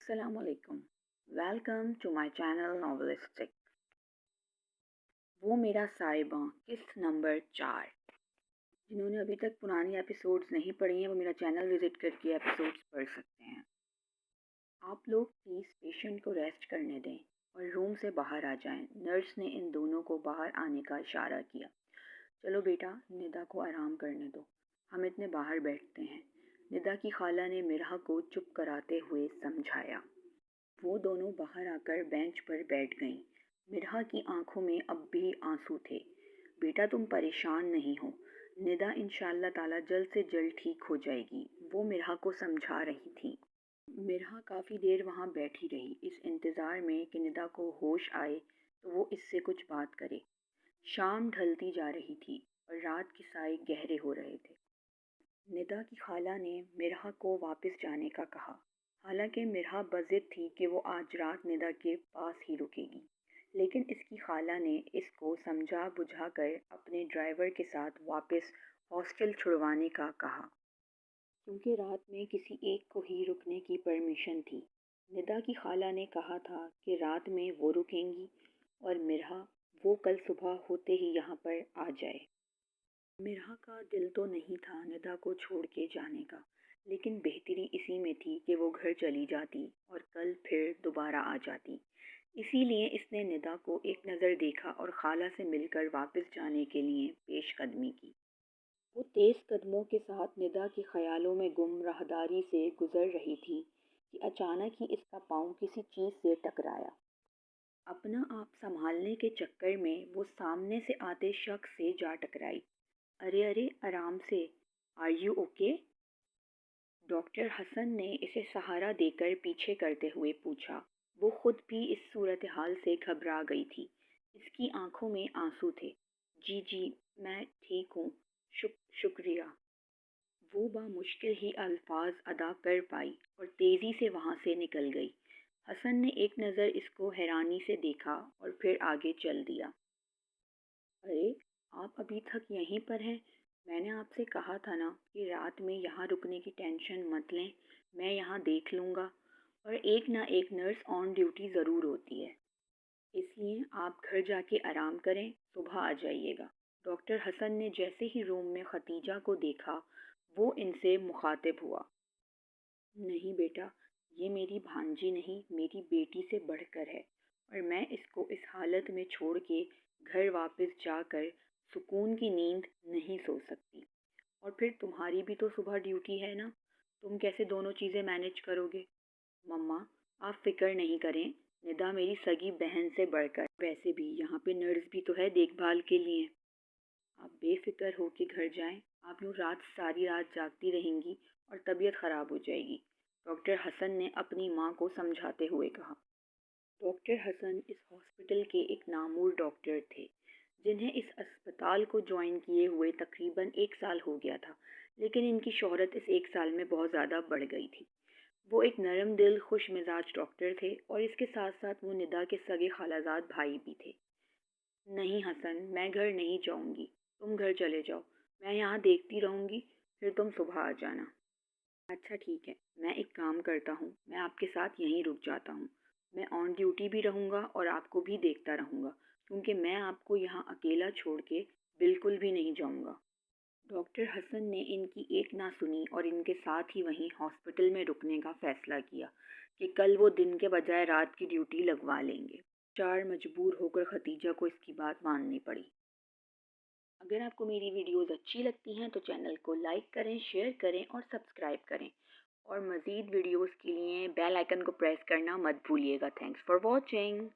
السلام علیکم. Welcome to my channel Novelistic. وہ میرا صاحباں قسط نمبر 4. جنہوں نے ابھی تک پرانی ایپیسوڈز نہیں پڑھی ہیں وہ میرا چینل وزٹ کر کے ایپیسوڈز پڑھ سکتے ہیں. آپ لوگ پلیز پیشنٹ کو ریسٹ کرنے دیں اور روم سے باہر آ جائیں. نرس نے ان دونوں کو باہر آنے کا اشارہ کیا. چلو بیٹا، ندا کو آرام کرنے دو، ہم اتنے باہر بیٹھتے ہیں. ندا کی خالہ نے مرحا کو چپ کراتے ہوئے سمجھایا. وہ دونوں باہر آ کر بینچ پر بیٹھ گئیں. مرحا کی آنکھوں میں اب بھی آنسو تھے. بیٹا تم پریشان نہیں ہو، ندا انشاءاللہ تعالی جلد سے جلد ٹھیک ہو جائے گی، وہ مرحا کو سمجھا رہی تھی. مرحا کافی دیر وہاں بیٹھی رہی اس انتظار میں کہ ندا کو ہوش آئے تو وہ اس سے کچھ بات کرے. شام ڈھلتی جا رہی تھی اور رات کے سائے گہرے ہو رہے تھے. ندا کی خالہ نے مرحا کو واپس جانے کا کہا. حالانکہ مرحا بضد تھی کہ وہ آج رات ندا کے پاس ہی رکے گی، لیکن اس کی خالہ نے اس کو سمجھا بجھا کر اپنے ڈرائیور کے ساتھ واپس ہاسٹل چھڑوانے کا کہا، کیونکہ رات میں کسی ایک کو ہی رکنے کی پرمیشن تھی. ندا کی خالہ نے کہا تھا کہ رات میں وہ رکیں گی اور مرحا وہ کل صبح ہوتے ہی یہاں پر آ جائے. مرحا کا دل تو نہیں تھا ندا کو چھوڑ کے جانے کا، لیکن بہتری اسی میں تھی کہ وہ گھر چلی جاتی اور کل پھر دوبارہ آ جاتی. اسی لیے اس نے ندا کو ایک نظر دیکھا اور خالہ سے مل کر واپس جانے کے لیے پیش قدمی کی. وہ تیز قدموں کے ساتھ ندا کے خیالوں میں گم راہداری سے گزر رہی تھی کہ اچانک ہی اس کا پاؤں کسی چیز سے ٹکرایا. اپنا آپ سنبھالنے کے چکر میں وہ سامنے سے آتے شخص سے جا ٹکرائی. ارے ارے آرام سے، آر یو اوکے؟ ڈاکٹر حسن نے اسے سہارا دے کر پیچھے کرتے ہوئے پوچھا. وہ خود بھی اس صورتحال سے گھبرا گئی تھی. اس کی آنکھوں میں آنسو تھے. جی جی میں ٹھیک ہوں، شکریہ. وہ بامشکل ہی الفاظ ادا کر پائی اور تیزی سے وہاں سے نکل گئی. حسن نے ایک نظر اس کو حیرانی سے دیکھا اور پھر آگے چل دیا. ارے آپ ابھی تک یہیں پر ہیں؟ میں نے آپ سے کہا تھا نا کہ رات میں یہاں رکنے کی ٹینشن مت لیں، میں یہاں دیکھ لوں گا، اور ایک نہ ایک نرس آن ڈیوٹی ضرور ہوتی ہے. اس لیے آپ گھر جا کے آرام کریں، صبح آ جائیے گا. ڈاکٹر حسن نے جیسے ہی روم میں ختیجہ کو دیکھا وہ ان سے مخاطب ہوا. نہیں بیٹا، یہ میری بھانجی نہیں، میری بیٹی سے بڑھ کر ہے، اور میں اس کو اس حالت میں چھوڑ کے گھر واپس جا کر سکون کی نیند نہیں سو سکتی. اور پھر تمہاری بھی تو صبح ڈیوٹی ہے نا، تم کیسے دونوں چیزیں مینیج کرو گے؟ مما آپ فکر نہیں کریں، ندا میری سگی بہن سے بڑھ کر، ویسے بھی یہاں پہ نرس بھی تو ہے دیکھ بھال کے لیے. آپ بے فکر ہو کے گھر جائیں، آپ یوں ساری رات جاگتی رہیں گی اور طبیعت خراب ہو جائے گی، ڈاکٹر حسن نے اپنی ماں کو سمجھاتے ہوئے کہا. ڈاکٹر حسن اس ہاسپٹل کے ایک نامور ڈاکٹر تھے جنہیں اس اسپتال کو جوائن کیے ہوئے تقریباً 1 سال ہو گیا تھا، لیکن ان کی شہرت اس 1 سال میں بہت زیادہ بڑھ گئی تھی. وہ ایک نرم دل خوش مزاج ڈاکٹر تھے اور اس کے ساتھ ساتھ وہ ندا کے سگے خالہ زاد بھائی بھی تھے. نہیں حسن، میں گھر نہیں جاؤں گی، تم گھر چلے جاؤ، میں یہاں دیکھتی رہوں گی، پھر تم صبح آ جانا. اچھا ٹھیک ہے، میں ایک کام کرتا ہوں، میں آپ کے ساتھ یہیں رک جاتا ہوں. میں آن ڈیوٹی بھی رہوں گا اور آپ کو بھی دیکھتا رہوں گا، کیونکہ میں آپ کو یہاں اکیلا چھوڑ کے بالکل بھی نہیں جاؤں گا. ڈاکٹر حسن نے ان کی ایک نہ سنی اور ان کے ساتھ ہی وہیں ہاسپٹل میں رکنے کا فیصلہ کیا کہ کل وہ دن کے بجائے رات کی ڈیوٹی لگوا لیں گے. مجبور ہو کر ختیجہ کو اس کی بات ماننی پڑی. اگر آپ کو میری ویڈیوز اچھی لگتی ہیں تو چینل کو لائک کریں، شیئر کریں اور سبسکرائب کریں، اور مزید ویڈیوز کے لیے بیل آئیکن کو پریس کرنا مت بھولیے گا. Thanks for watching.